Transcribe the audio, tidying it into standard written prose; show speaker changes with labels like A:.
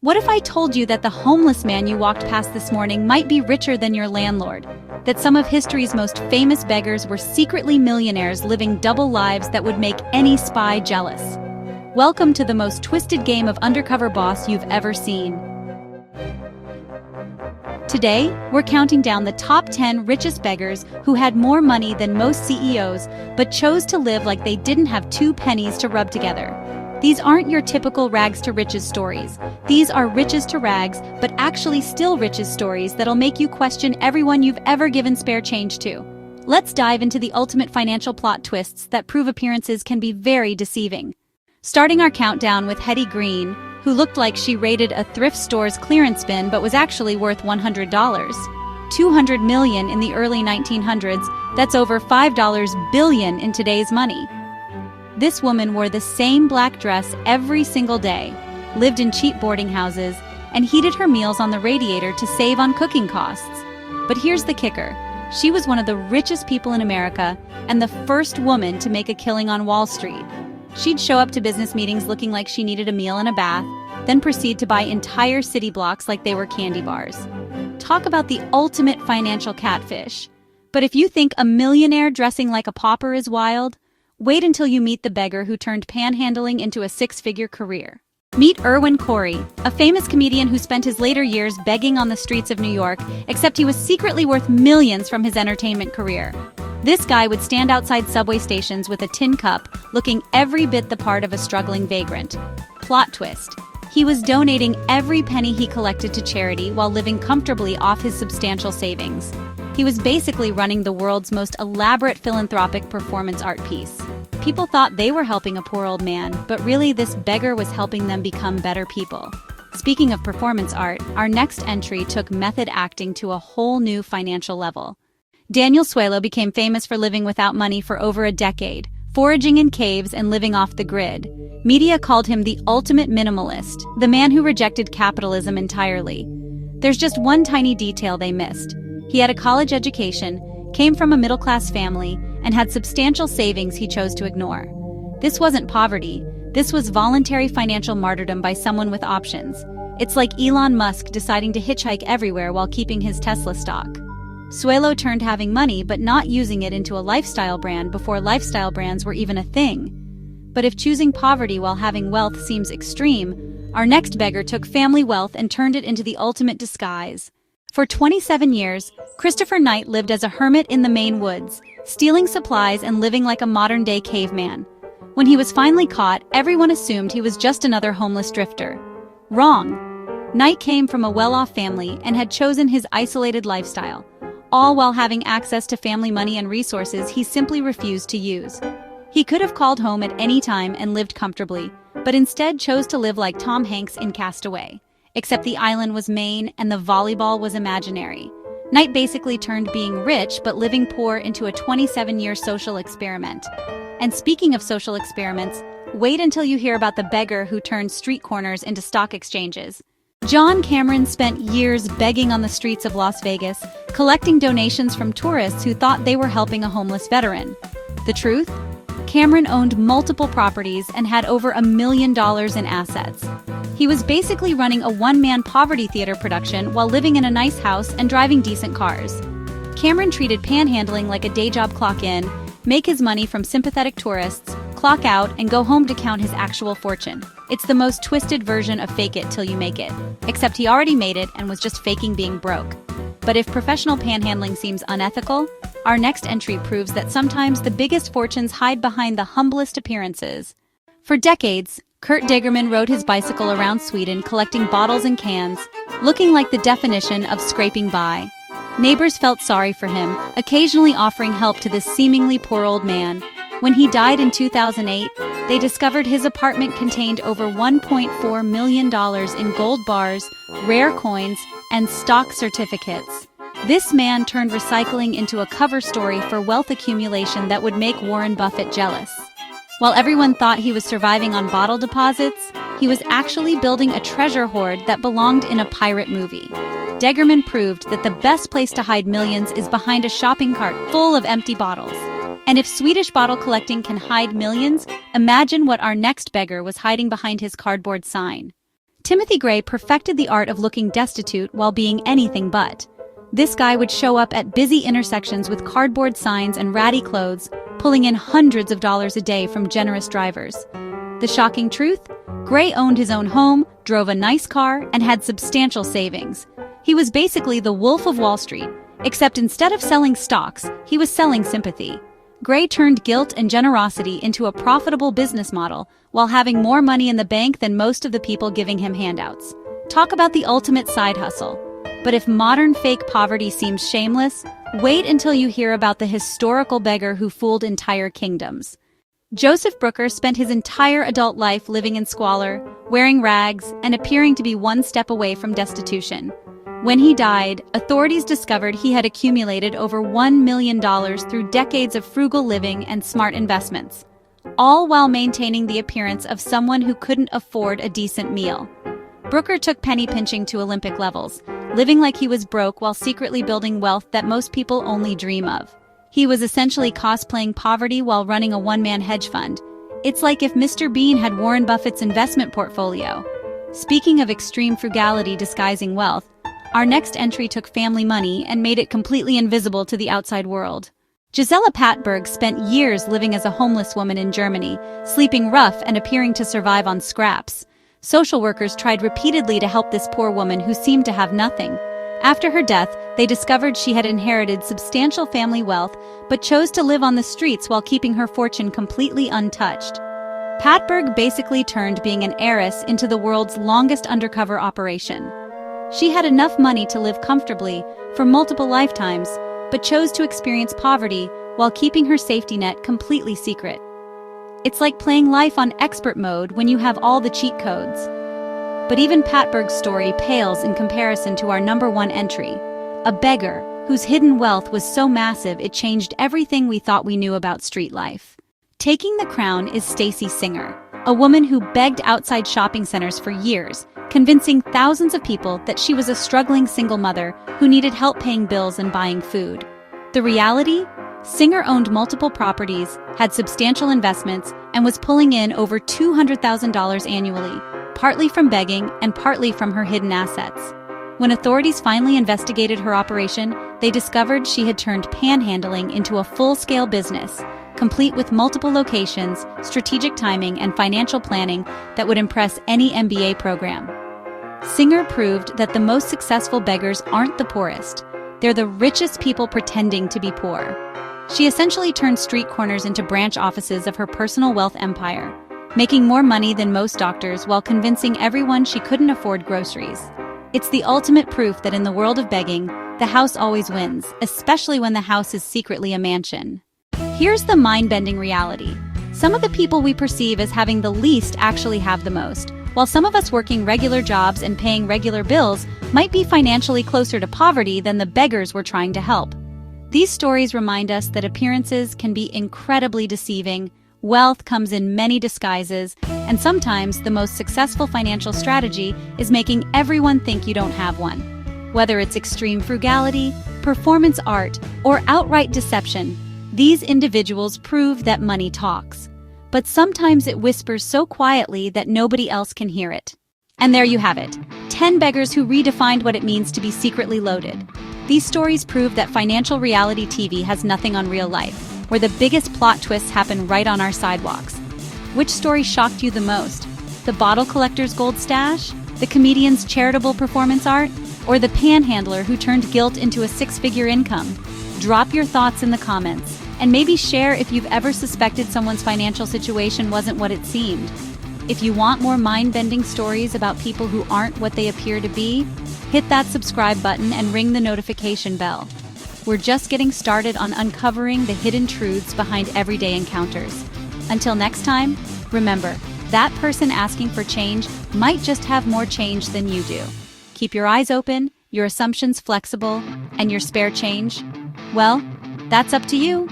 A: What if I told you that the homeless man you walked past this morning might be richer than your landlord? That some of history's most famous beggars were secretly millionaires living double lives that would make any spy jealous? Welcome to the most twisted game of undercover boss you've ever seen. Today, we're counting down the top 10 richest beggars who had more money than most CEOs but chose to live like they didn't have 2 pennies to rub together. These aren't your typical rags to riches stories. These are riches to rags, but actually still riches stories that'll make you question everyone you've ever given spare change to. Let's dive into the ultimate financial plot twists that prove appearances can be very deceiving. Starting our countdown with Hetty Green, who looked like she raided a thrift store's clearance bin but was actually worth $100. $200 million in the early 1900s, that's over $5 billion in today's money. This woman wore the same black dress every single day, lived in cheap boarding houses, and heated her meals on the radiator to save on cooking costs. But here's the kicker. She was one of the richest people in America and the first woman to make a killing on Wall Street. She'd show up to business meetings looking like she needed a meal and a bath, then proceed to buy entire city blocks like they were candy bars. Talk about the ultimate financial catfish. But if you think a millionaire dressing like a pauper is wild, wait until you meet the beggar who turned panhandling into a 6-figure career. Meet Irwin Corey, a famous comedian who spent his later years begging on the streets of New York, except he was secretly worth millions from his entertainment career. This guy would stand outside subway stations with a tin cup, looking every bit the part of a struggling vagrant. Plot twist. He was donating every penny he collected to charity while living comfortably off his substantial savings. He was basically running the world's most elaborate philanthropic performance art piece. People thought they were helping a poor old man, but really this beggar was helping them become better people. Speaking of performance art, our next entry took method acting to a whole new financial level. Daniel Suelo became famous for living without money for over a decade, foraging in caves and living off the grid. Media called him the ultimate minimalist, the man who rejected capitalism entirely. There's just one tiny detail they missed. He had a college education, came from a middle-class family, and had substantial savings he chose to ignore. This wasn't poverty. This was voluntary financial martyrdom by someone with options. It's like Elon Musk deciding to hitchhike everywhere while keeping his Tesla stock. Suelo turned having money but not using it into a lifestyle brand before lifestyle brands were even a thing. But if choosing poverty while having wealth seems extreme, our next beggar took family wealth and turned it into the ultimate disguise. For 27 years, Christopher Knight lived as a hermit in the Maine woods, stealing supplies and living like a modern-day caveman. When he was finally caught, everyone assumed he was just another homeless drifter. Wrong. Knight came from a well-off family and had chosen his isolated lifestyle, all while having access to family money and resources he simply refused to use. He could have called home at any time and lived comfortably, but instead chose to live like Tom Hanks in Castaway. Except the island was Maine and the volleyball was imaginary. Knight basically turned being rich but living poor into a 27-year social experiment. And speaking of social experiments, wait until you hear about the beggar who turned street corners into stock exchanges. John Cameron spent years begging on the streets of Las Vegas, collecting donations from tourists who thought they were helping a homeless veteran. The truth? Cameron owned multiple properties and had over $1 million in assets. He was basically running a one-man poverty theater production while living in a nice house and driving decent cars. Cameron treated panhandling like a day job, clock in, make his money from sympathetic tourists, clock out, and go home to count his actual fortune. It's the most twisted version of fake it till you make it, except he already made it and was just faking being broke. But if professional panhandling seems unethical, our next entry proves that sometimes the biggest fortunes hide behind the humblest appearances. For decades, Kurt Degerman rode his bicycle around Sweden collecting bottles and cans, looking like the definition of scraping by. Neighbors felt sorry for him, occasionally offering help to this seemingly poor old man. When he died in 2008, they discovered his apartment contained over $1.4 million in gold bars, rare coins, and stock certificates. This man turned recycling into a cover story for wealth accumulation that would make Warren Buffett jealous. While everyone thought he was surviving on bottle deposits, he was actually building a treasure hoard that belonged in a pirate movie. Degerman proved that the best place to hide millions is behind a shopping cart full of empty bottles. And if Swedish bottle collecting can hide millions, imagine what our next beggar was hiding behind his cardboard sign. Timothy Gray perfected the art of looking destitute while being anything but. This guy would show up at busy intersections with cardboard signs and ratty clothes, pulling in hundreds of dollars a day from generous drivers. The shocking truth? Gray owned his own home, drove a nice car, and had substantial savings. He was basically the Wolf of Wall Street, except instead of selling stocks, he was selling sympathy. Gray turned guilt and generosity into a profitable business model while having more money in the bank than most of the people giving him handouts. Talk about the ultimate side hustle. But if modern fake poverty seems shameless, wait until you hear about the historical beggar who fooled entire kingdoms. Joseph Brooker spent his entire adult life living in squalor, wearing rags, and appearing to be one step away from destitution. When he died, authorities discovered he had accumulated over $1 million through decades of frugal living and smart investments, all while maintaining the appearance of someone who couldn't afford a decent meal. Brooker took penny pinching to Olympic levels, living like he was broke while secretly building wealth that most people only dream of. He was essentially cosplaying poverty while running a one-man hedge fund. It's like if Mr. Bean had Warren Buffett's investment portfolio. Speaking of extreme frugality disguising wealth, our next entry took family money and made it completely invisible to the outside world. Gisela Patberg spent years living as a homeless woman in Germany, sleeping rough and appearing to survive on scraps. Social workers tried repeatedly to help this poor woman who seemed to have nothing. After her death, they discovered she had inherited substantial family wealth, but chose to live on the streets while keeping her fortune completely untouched. Patberg basically turned being an heiress into the world's longest undercover operation. She had enough money to live comfortably for multiple lifetimes, but chose to experience poverty while keeping her safety net completely secret. It's like playing life on expert mode when you have all the cheat codes. But even Patberg's story pales in comparison to our number one entry, a beggar whose hidden wealth was so massive it changed everything we thought we knew about street life. Taking the crown is Stacy Singer, a woman who begged outside shopping centers for years, convincing thousands of people that she was a struggling single mother who needed help paying bills and buying food. The reality? Singer owned multiple properties, had substantial investments, and was pulling in over $200,000 annually, partly from begging and partly from her hidden assets. When authorities finally investigated her operation, they discovered she had turned panhandling into a full-scale business, complete with multiple locations, strategic timing, and financial planning that would impress any MBA program. Singer proved that the most successful beggars aren't the poorest. They're the richest people pretending to be poor. She essentially turned street corners into branch offices of her personal wealth empire, making more money than most doctors while convincing everyone she couldn't afford groceries. It's the ultimate proof that in the world of begging, the house always wins, especially when the house is secretly a mansion. Here's the mind-bending reality. Some of the people we perceive as having the least actually have the most, while some of us working regular jobs and paying regular bills might be financially closer to poverty than the beggars we're trying to help. These stories remind us that appearances can be incredibly deceiving, wealth comes in many disguises, and sometimes the most successful financial strategy is making everyone think you don't have one. Whether it's extreme frugality, performance art, or outright deception, these individuals prove that money talks. But sometimes it whispers so quietly that nobody else can hear it. And there you have it, 10 beggars who redefined what it means to be secretly loaded. These stories prove that financial reality TV has nothing on real life, where the biggest plot twists happen right on our sidewalks. Which story shocked you the most? The bottle collector's gold stash? The comedian's charitable performance art? Or the panhandler who turned guilt into a six-figure income? Drop your thoughts in the comments, and maybe share if you've ever suspected someone's financial situation wasn't what it seemed. If you want more mind-bending stories about people who aren't what they appear to be, hit that subscribe button and ring the notification bell. We're just getting started on uncovering the hidden truths behind everyday encounters. Until next time, remember, that person asking for change might just have more change than you do. Keep your eyes open, your assumptions flexible, and your spare change, well, that's up to you.